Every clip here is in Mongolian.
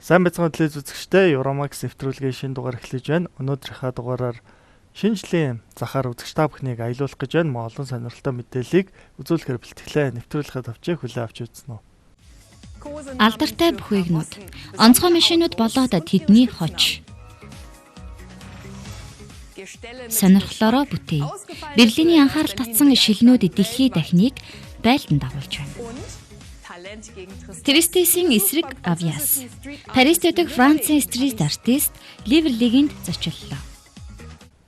Сайн байцгаана телевиз үзэгчдээ, Euromax нэвтрүүлгийн шинэ дугаар эхлэж байна. Өнөөдрийнхөө дугаараар шинэ жилийн захаар үзэгч та бүхнийг аялуулах гэж байна. Мөн олон сонирхолтой мэдээллийг үзүүлэхээр бэлтгэлээ. Нэвтрүүлэхэд авчиг хүлээ авч үзнэ үү. Алдартай бүхийгнүүд, онцгой машинууд болоод тэдний хоч. Сонирхлоороо бүтээе. Берлиний анхаарал татсан шилнүүд дэлхий дахныг байлдан дагуулж байна. Тристисийн эсрэг авьяас. Парист өдөг Францын стрит артист Ливерлигэнд зочлоо.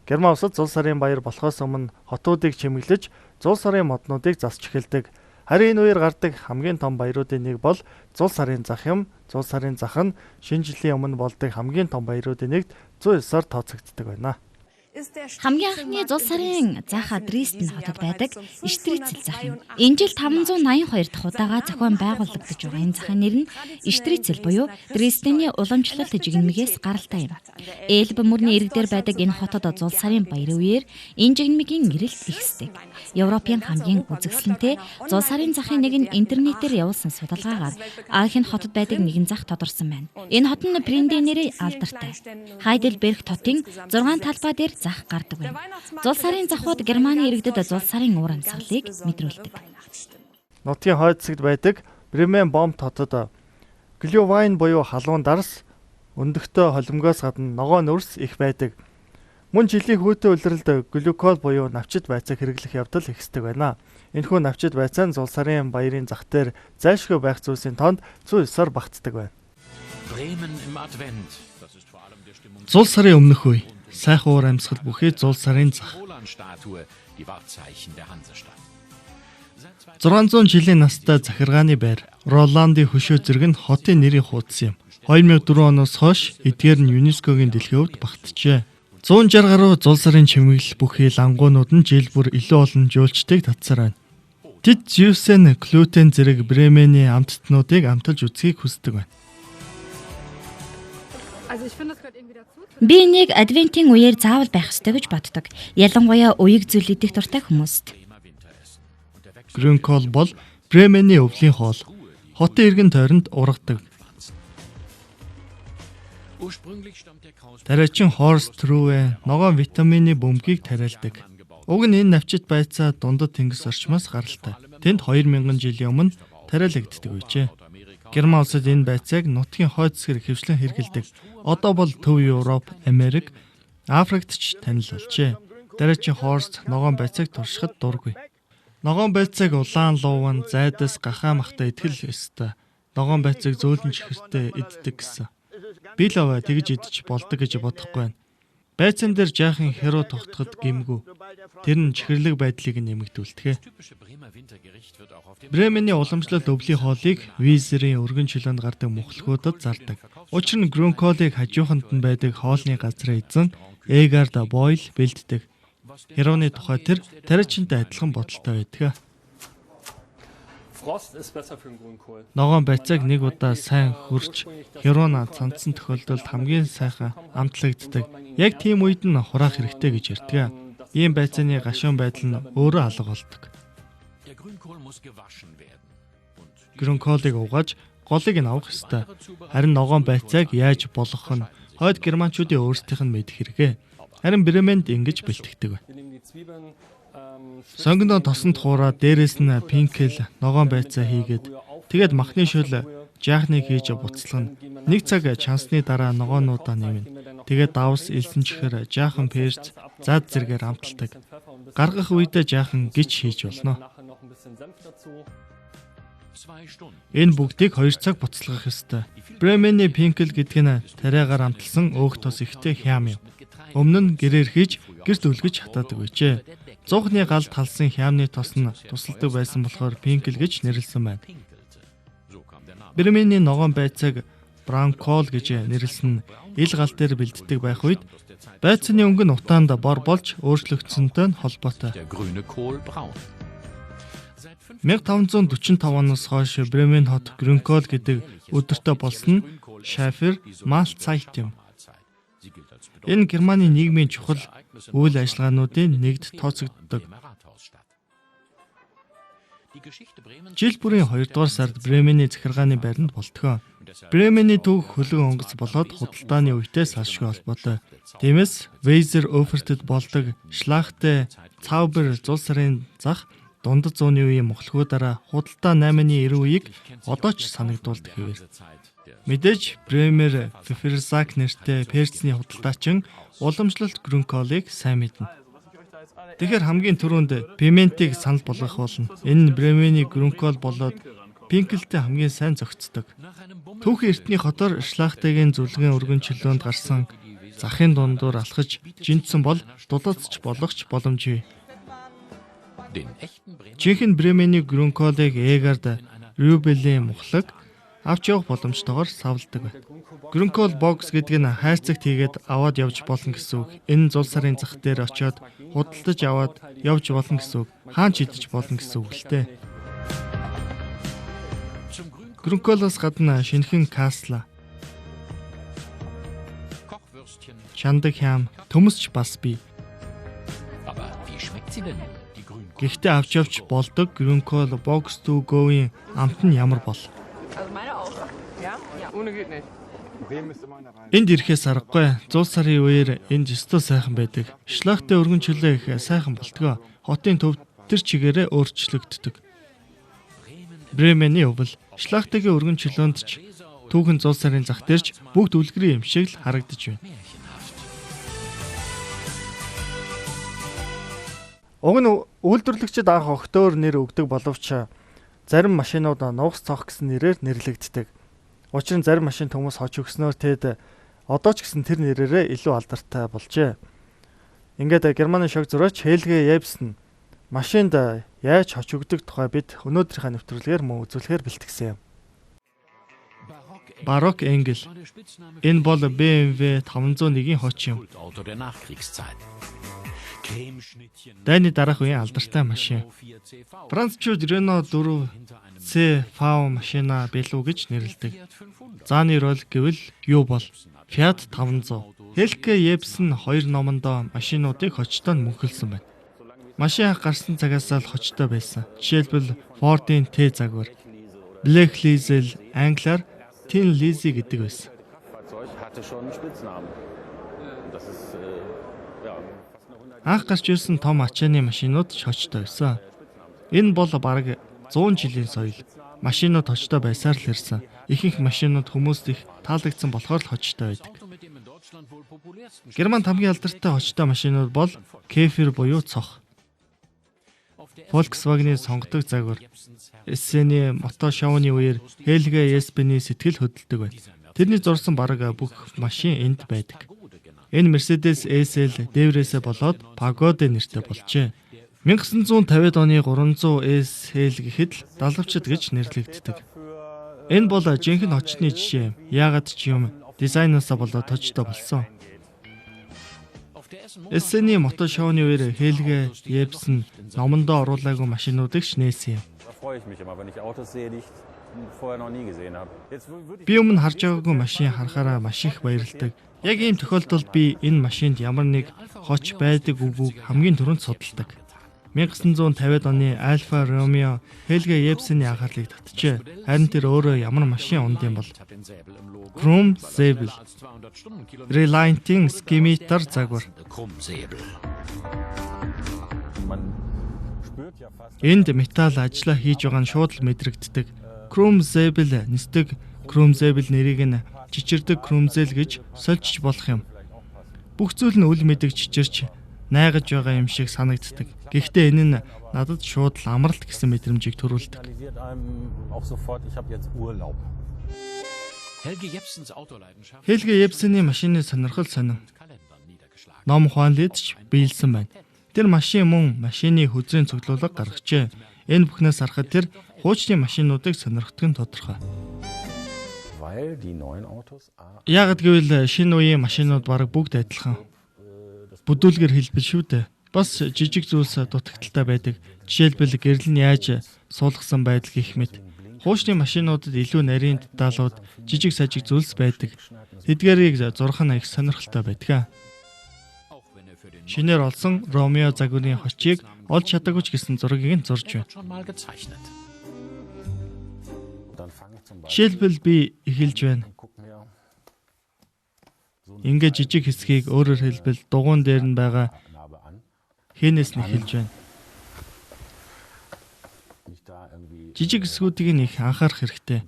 Герман улсад зул сарын баяр болохоос өмнө хотуудыг чимэглэж, зул сарын моднуудыг засч эхэлдэг. Харин энэ үеэр гардаг хамгийн том баяруудын нэг бол зул сарын зах юм. Зул сарын зах нь шинэ жилийн өмнө болдог хамгийн том баяруудын нэгт 109-оор тооцогддог байна. Хамгийн анхны зул сарын зах Дрезден хотод байдаг Штрицэл зах юм. Энэ жил 582 дахь удаага зохион байгуулагдаж байгаа энэ захын нэр нь Штрицэл буюу Дрездений уламжлалт жигнэмигээс гаралтай юм. Элб мөрний ирэг дээр байдаг энэ хотод зул сарын баярын үеэр энэ жигнэмигийн гэрэлт ихсдэг. Европын хамгийн үзэсгэлэнтэй зул сарын захын нэг нь интернетээр явуулсан судалгаагаар Аахен хотод байдаг нэгэн зах тодорсон байна. Энэ хот нь Принденерийн алдартай. Хайдельберг хотын 6 талбай дээр зах гардаг байна. Зул сарын захууд Германы иргэдэд зул сарын уур амьсгалыг мэдрүүлдэг. Нутгийн хойд хэсэгт байдаг Бремен Бомт хотод Глювайн буюу халуун дарс, өндөгтөө холимгоос гадна ногоо нөрс их байдаг. Мөн жилийн хүйтэй улиралд глюкол буюу навчит байцааг хэрэглэх явдал ихсдэг байна. Энэхүү навчит байцаа зул сарын баярын зах дээр зайлшгүй байх зүйлсийн тоонд 109-оор багтдаг байна. Зул сарын өмнөх үе. Сайхан уур амьсгал бүхий зул сарын зах. 600 жилийн настай захиргааны байр Роландын хөшөө зэрэг нь хотын нэрийг хуудсан юм. 2004 оноос хойш эдгээр нь ЮНЕСКОгийн дэлхийн өвд багтжээ. 160 гаруй зул сарын чимэглэл бүхий лангуунууд нь жил бүр илүү олон жуулчдыг татсаар байна. Тэд Зевсен, Клютен зэрэг Бременийн амттнуудыг амталж үзхийг хүсдэг байна. Би энийг адвентийн үеэр заавал байх ёстой гэж боддог. Ялангуяа уяг зүйл идэх дуртай хүмүүст. Грюнкол бол Бременийн өвлийн хоол. Хотын иргэн тойронд ургадаг. Тариачин Хорст Трюве ногоон витамины бөмбөгийг тариалдаг. Уг нь энэ навчит байцаа дундад тэнгис орчмоос гаралтай. Тэнд 2000 жилийн өмнө тариалагддаг байжээ. Герман улсад энэ байцааг нутгийн хойд хэсгээр хэвшлэн хэрэгэлдэг. Одоо бол Төв Европ, Америк, Африкт ч танил болжээ. Тариачин Хорст ногоон байцааг туршихад дургүй. Ногоон байцааг улаан луван, зайдас, гахаа махтай итгэл ёстой. Ногоон байцааг зөөлөн чихэртэй иддэг гэсэн. Би л аваа тэгж идэж болдог гэж бодохгүй байна. Байцаан дээр жаахан хэрүү тогтоход гимгүү. Тэр нь чихэрлэг байдлыг нэмэгдүүлдэг. Бременийн уламжлалт өвлийн хоолыг Визерийн өргөн чөлөөнд гардаг мухлагуудад зардаг. Учир нь Грюнколыг хажууханд нь байдаг хоолны газраа эзэн Эгард Бойл бэлддэг. Хэрооны тухай тэр тариачинтай адилхан бодолтой байдаг. Ногоон байцааг нэг удаа сайн хөрч Херона цандсан тохиолдолд хамгийн сайхан амтлагддаг. Яг тийм үед нь хураах хэрэгтэй гэж ярьдаг. Ийм байцааны гашуун байдал нь өөрөө алга болдог. Грюнколыг угааж голыг нь авах ёстой. Харин ногоон байцааг яаж болгох нь хойд германчуудын өөрсдийнх нь мэдэх хэрэгэ. Харин Бременд ингэж бэлтгэдэг. Сонгондоо тосонд хуураа дээрээс нь пинкел ногоон байцаа хийгээд тэгээд махны шөл жаахныг хийж буцалгана. Нэг цаг чансны дараа ногоонуудаа нэмнэ. Тэгээд давс элсэн чихэр жаахан перц зад зэргээр амталдаг. Гаргах үедээ жаахан гिच хийж болно. Энэ бүгдийг 2 цаг буцалгах ёстой. Бременийн пинкел гэдэг нь тариагаар амталсан өөх тос ихтэй хям юм. Өмнө нь гэрээр хийж гэрт үлгэж хатаадаг байжээ. Зуухны галд талсан хямны тос нь тусалдаг байсан болохоор пинкел гэж нэрлсэн байна. Бременийн ногоон байцааг Бранкол гэж нэрлсэн ил гал дээр бэлддэг байх үед байцааны өнгө нь утаанд бор болж өөрчлөгдсөнтэй нь холбоотой. 1545 оноос хойш Бремен хот Грюнкол гэдэг өдөртөө болсон нь Шафер Малцайт юм. Энэ Германы нийгмийн чухал үйл ажиллагаануудын нэгд тооцогддог. Жил бүрийн 2 дугаар сард Бремений захиргааны байранд болтгоо. Бремений түүх хөлөг онгоц болоод худалдааны үедээ салшгүй холбоотой. Тиймээс Вейзер Офертэд болдог Шлахтэ Цаубер зул сарын зах дундад зууны үеийн мухлагуудаараа худалдаа 8-ны 90 үеийг одоо ч санагдуулдаг хэвээр. Мэдээж Бремер Феферзак нэртэй Перцний худалдаачин уламжлалт Грюнколыг сайн мэднэ. Тэгэхээр хамгийн түрүүнд Пиментиг санал болгох болно. Энэ Бремений Грюнкол болоод Пинкелтэй хамгийн сайн зохицдог. Түүхэн эртний хотоор Шлахтагийн зүлгэн өргөн чөлөөнд гарсан захын дундуур алхаж жинтсэн бол дулаацч болгоч боломжгүй. Жинхэнэ Бремений Грюнколыг Эгард Рюбелийн мухлаг авч явах боломжтойгоор савладаг. Грюнкол бокс гэдэг нь хайрцагт хийгээд аваад явж болно гэсэн үг. Энэ зул сарын зах дээр очиод худалдаж аваад явж болно гэсэн үг. Хаан ч идэж болно гэсэн үг л дээ. Грюнколоос гадна шинэхэн касла, шандаг хям, төмөсч бас бий. Гэхдээ авч явж болдог Грюнкол бокс to go-ийн амт нь ямар бол? Энд ирэхээс аргагүй. Зул сарын үеэр энд өстө сайхан байдаг. Шлахтэ өргөн чөлөө их сайхан болтгоо. Хотын төв тэр чигээрээ өөрчлөгддөг. Бремений өвөл Шлахтагийн өргөн чөлөөнд ч түүхэн зул сарын зах дээрч бүгд үлгэрийн юм шиг л харагдаж байна. Уг нь үйлдвэрлэгчид анх огтөөр нэр өгдөг боловч зарим машинууд нугас цох гэсэн нэрээр нэрлэгддэг. Учир нь зарим машин хүмүүс хож өгснөөр тэд одоо ч гэсэн тэр нэрээрээ илүү алдартай болжээ. Ингээд Германы шог зураач Хельге Ебсен машинд яаж хоч өгдөг тухай бид өнөөдрийнхээ нэвтрүүлгээр мөн үзүүлэхээр бэлтгэсэн юм. Барок Энгел. Энэ бол BMW 501-ийн хоч юм. Дайны дараах үеийн алдартай машин. Францчууд Renault 4C FAO машина билүү гэж нэрлэдэг. Зааны рол гэвэл юу бол? Fiat 500. Хельге Ебсен 2 номондоо машинуудыг хочтой мөнхөлсөн байна. Машин анх гарсан цагаас л хочтой байсан. Жишээлбэл Ford-ийн T загвар, Black Diesel англиар Tin Lizzy гэдэг байсан. Анх гарч ирсэн том ачааны машинууд ч хочтой байсан. Энэ бол бараг 100 жилийн соёл. Машинууд хочтой байсаар л ирсэн. Ихэнх машинууд хүмүүст их таалагдсан болохоор л хочтой байдаг. Германд хамгийн алдартай хочтой машинууд бол Käfer буюу цох. Volkswagen-ийн сонгодог загвар. Эссений мото шоуны үеэр Хельге Ебсений сэтгэл хөдлөдөг байна. Тэрний зурсан бараг бүх машин энд байдаг. Энэ Mercedes SL дээврээсээ болоод Pagode нэртэй болжээ. 1950-ад оны 300 SL гэхэд л далавчид гэж нэрлэгддэг. Энэ бол жинхэнэ хочны жишээ. Яагаад ч юм дизайнасаа болоод точтой болсон. Эссений мото шоуны үеэр Хельге Ебсен номондоо оруулаагүй машинуудыг нээсэн юм. Би өмнө харж байгаагүй машин харахаараа маш их баярлдаг. Яг ийм тохиолдолд би энэ машинд ямар нэг хоч байдаг үгүйг хамгийн түрүүнд судалдаг. 1950-ад оны Alfa Romeo Хельге Ебсений анхаарлыг татжээ. Харин тэр өөрөө ямар машин унд юм бол? Chrome Säbel. Relighting Scimitar загвар. Энд металл ажиллаа хийж байгаа нь шууд л мэдрэгддэг. Chrome Säbel нисдэг Chrome Säbel нэрийг нь чичирдэг Chromzel гэж сольж болох юм. Бүх зүйл нь үл мэдэг чичирч найгаж байгаа юм шиг санагддаг. Гэхдээ энэ нь надад шууд л амралт гэсэн мэдрэмжийг төрүүлдэг. Хельге Ебсений машины сонирхол сонин. Ном ухаанлыдч биелсэн байна. Тэр машин мөн машины хүзрийн цуглуулга гаргажээ. Энэ бүхнээс харахад тэр хуучны машинуудыг сонирхдаг нь тодорхой. Яагад гэвэл шинэ үеийн машинууд бараг бүгд адилхан. Бүдүүлгэр хэлбэл шүү дээ. Бас жижиг зүйлс дутагдaltaй байдаг. Жишээлбэл гэрэл нь яаж суулгасан байдал гэх мэт. Хуучны машинуудад илүү нарийн деталууд, жижиг сажиг зүйлс байдаг. Тэдгээрийг зурх нь их сонирхолтой байдаг. шинээр олсон Ромео загварын хочийг олж чадаагүй ч гэсэн зургийг нь зурж байна. Жишээлбэл би эхэлж байна. Ингээ жижиг хэсгийг өөрөөр хэлбэл дугуун дээр нь байгаа хэнээс нь эхэлж байна. Жижиг хэсгүүдийг нь их анхаарах хэрэгтэй.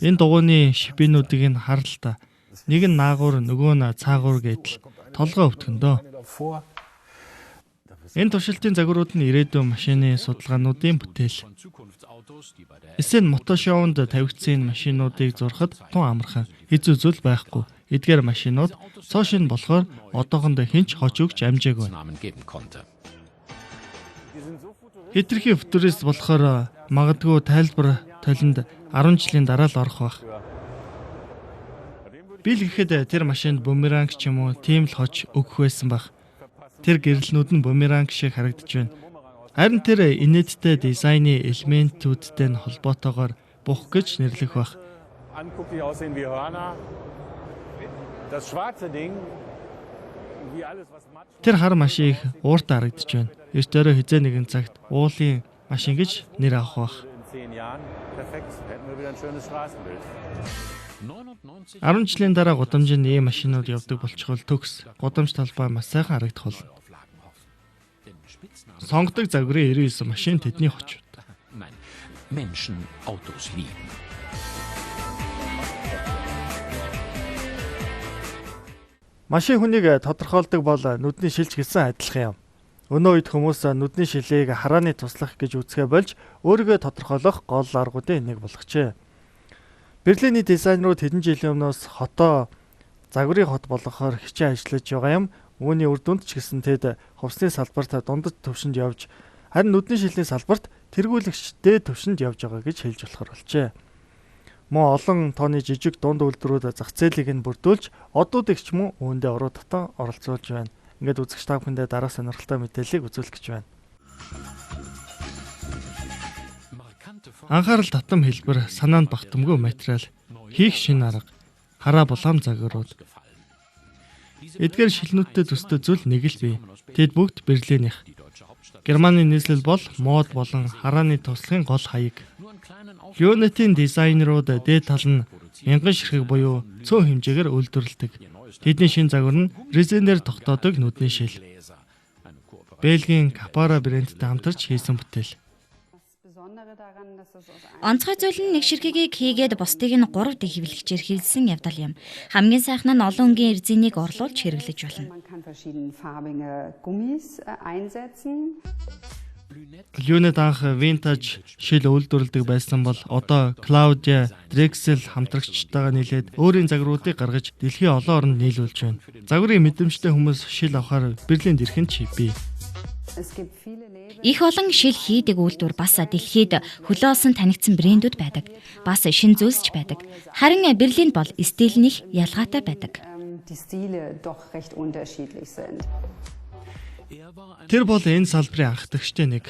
Энэ дугуйны шипинүүдийг нь харал та. Нэг нь наагур, нөгөө нь цаагур гэдэл толгой өвтгөндөө. Энэ туршилтын загварууд нь ирээдүйн машины судалгаануудын бүтээл. Эсен мотошоунд тавигдсан машинуудыг зурхад тун амархан хэзүү зүйл байхгүй. Эдгээр машинууд цоошин болохоор одоохондоо хинч хож өгч амжаагүй. Хитрхи футурист болохоор магадгүй тайлбар толинд 10 жилийн дараа л орох байх. Би л гэхэд тэр машинд бумеранг ч юм уу тийм л хож өгөх байсан байх. Тэр гэрэлнүүд нь бумеранг шиг харагдаж байна. Харин тэр инээдтэй дизайны элементүүдтэй нь холбоотойгоор бух гэж нэрлэх байх. Тэр хар машин их ууртай харагдаж байна. Эрт өрөө хизээ нэгэн цагт уулын машин гэж нэр авах байх. 10 жилийн дараа гудамжинд ийм машинууд явдаг болчихвол төгс гудамж талбай маш сайхан харагдах болно. Сонгодог загварын 99 машин тэдний хочууд. Машин хүнийг тодорхойлдог бол нүдний шилж гэсэн адилхан юм. Өнөө үед хүмүүс нүдний шилийг харааны туслах гэж үзэхэ болж өөрийгөө тодорхойлох гол аргуудын нэг болгочээ. Берлиний дизайнерууд хэдэн жилийн өмнөөс хотоо загварын хот болгохоор хичээн ажиллаж байгаа юм. Үүний үр дүнд ч гэсэн тэд хувцсны салбарт дундад төвшөнд явж, харин нүдний шилний салбарт тэргүүлэгчтэй төвшөнд явж байгаа гэж хэлж болохоор болжээ. Мөн олон тооны жижиг дунд үйлдвэрүүд зах зээлийг нь бүрдүүлж, одуудыг ч мөн үүндээ уруу татан оролцуулж байна. Ингээд үзэгч та бүхэндээ дараа сонирхолтой мэдээллийг үзүүлэх гэж байна. Анхаарал татам хэлбэр, санаанд багтамгүй материал, хийх шин арга, хараа булаам загварууд. Эдгээр шилнүүдтэй төстэй зүйл нэг л бий. Тэд бүгд Берлиних. Германы нийслэл бол мод болон харааны туслахын гол хаяг. Юнитийн дизайнерууд дээд тал нь мянган ширхэг буюу цөөн хэмжээгээр үйлдвэрлэдэг. Тэдний шин загвар нь резинээр тогтоодог нүдний шил. Бельгийн Capara брэндтэй хамтарч хийсэн бүтээл. Онцгой зүйл нь нэг ширхгийг хийгээд бусдыг нь 3 дэх хэвлэгчээр хэлсэн явдал юм. Хамгийн сайхан нь олон өнгийн резинийг орлуулж хэрэглэж болно. Юнит анх винтаж шил үйлдвэрлэдэг байсан бол одоо Claudia Drexel хамтрагчтайгаа нийлээд өөрийн загваруудыг гаргаж дэлхийн олон оронд нийлүүлж байна. Загварын мэдрэмжтэй хүмүүс шил авахар Берлинд ирэх нь чипи. Их олон шил хийдэг үйлдвэр бас дэлхийд хөлөөсөн танигдсан брэндүүд байдаг. Бас шин зүйлсч байдаг. Харин Берлинд бол стилнийх ялгаатай байдаг. Тэр бол энэ салбарын анх дэгчтэй нэг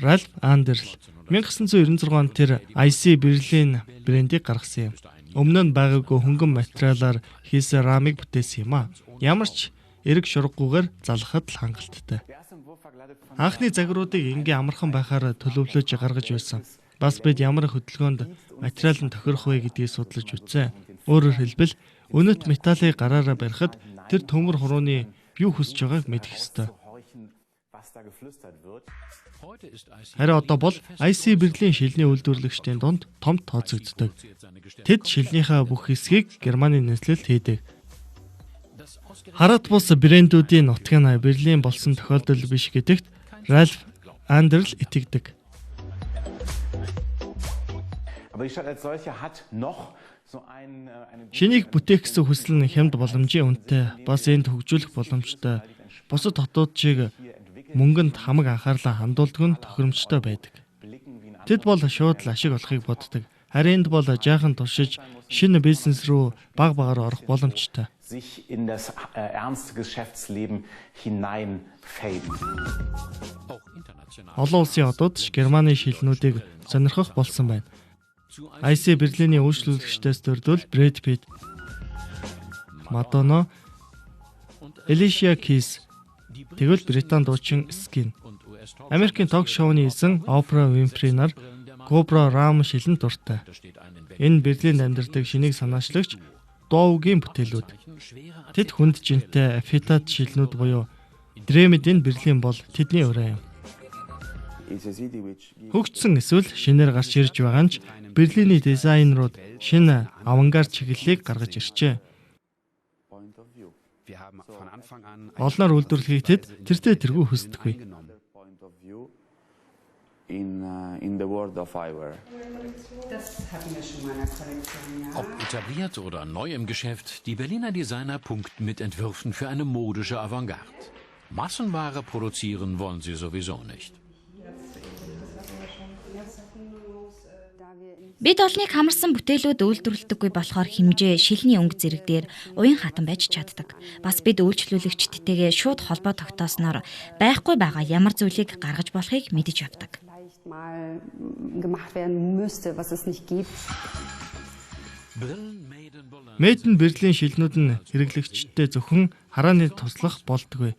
Ralph Anderl 1996 онд тэр IC Berlin брэндийг гаргасан юм. Өмнө нь байгаагүй хөнгөн материалаар хийсэн рамыг бүтээсэн юм а. Ямар ч эрэг шургагүйгээр залгахад л хангалттай. Анхны загваруудыг ингийн амархан байхаар төлөвлөж гаргаж байсан. Бас бид ямар хөдөлгөөнд материал нь тохирох вэ гэдгийг судлаж үзсэн. Өөрөөр хэлбэл өнөт металлыг гараараа барихад тэр төмөр хурууны юу хүсэж байгааг мэдэх ёстой. Харин одоо бол IC Berlin шилний үйлдвэрлэгчдийн дунд том тооцогддог. Тэд шилнийхээ бүх хэсгийг Германы нийслэлд хийдэг. Хараад бус брэндүүдийн нутаг нь Берлин болсон тохиолдол биш гэдэгт Ralph Anderl итгэдэг. Шинийг бүтээх гэсэн хүсэл нь хямд боломжийн үнэтэй, бас энд хөгжүүлэх боломжтой. Бусад хотуудчийг мөнгөнд хамаг анхаарлаа хандуулдаг нь тохиромжтой байдаг. Тэд бол шууд л ашиг олохыг боддог. Харин энд бол жаахан туршиж шинэ бизнес рүү баг багаар орох боломжтой. Олон улсын одууд Германы шилнүүдийг сонирхох болсон байна. IC Berlin-ийн үйлчлүүлэгчдээс төрдөл Brad Pitt, Madonna, Alicia Keys, тэгвэл Британи дуучин Skin. Америкийн ток шоуны эзэн Oprah Winfrey нар Cobra Ram шилэн дуртай. Энэ Берлинд амьдардаг шинийг санаачлагч Доугийн бүтээлүүд. Тэд хүнд жинтэй афетат шилнүүд буюу Дремедийн Берлин бол тэдний өрөө юм. Хөгжсөн эсвэл шинээр гарч ирж байгаа нь Берлиний дизайнерууд шинэ авангард чиглэлийг гаргаж ирчээ. Олноор үйлдвэрлэхийг тэд тэртээ тэргүй хүсдэггүй. Ob etabliert oder neu im Geschäft, die Berliner Designer punkten mit Entwürfen für eine modische Avantgarde. Massenware produzieren wollen sie sowieso nicht. Бид олныг хамарсан бүтээлүүд үйлдвэрлэдэггүй болохоор хэмжээ, шилний өнгө зэрэг дээр уян хатан байж чаддаг. Бас бид үйлчлүүлэгчдтэйгээ шууд холбоо тогтоосноор байхгүй байгаа ямар зүйлийг гаргаж болохыг мэдэж явдаг. Made in Berlin шилнүүд нь хэрэглэгчдэд зөвхөн харааны туслах болдгүй.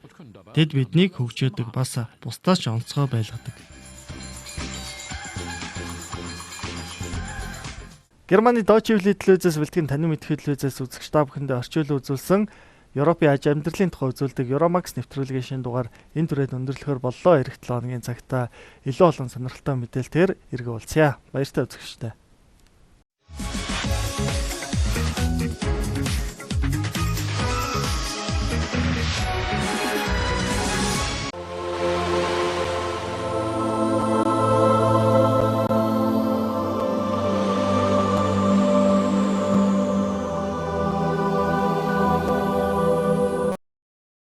Тэд биднийг хөгжөөдөг, бас бусдаас ч онцгой байлгадаг. Германы Deutsche Welle телевизээс бэлтгэн таны мэдхэд телевизээс үзэгч та бүхэндээ орчуулан үзүүлсэн Европын аж амьдралын тухай үзүүлдэг Euromax нэвтрүүлгийн шинэ дугаар энэ түрээд өндөрлөхөөр боллоо. Эх 7 хоногийн цагта илүү олон сонирхолтой мэдээлэлээр иргэ уулзъя. Баяртай үзэгчтэй.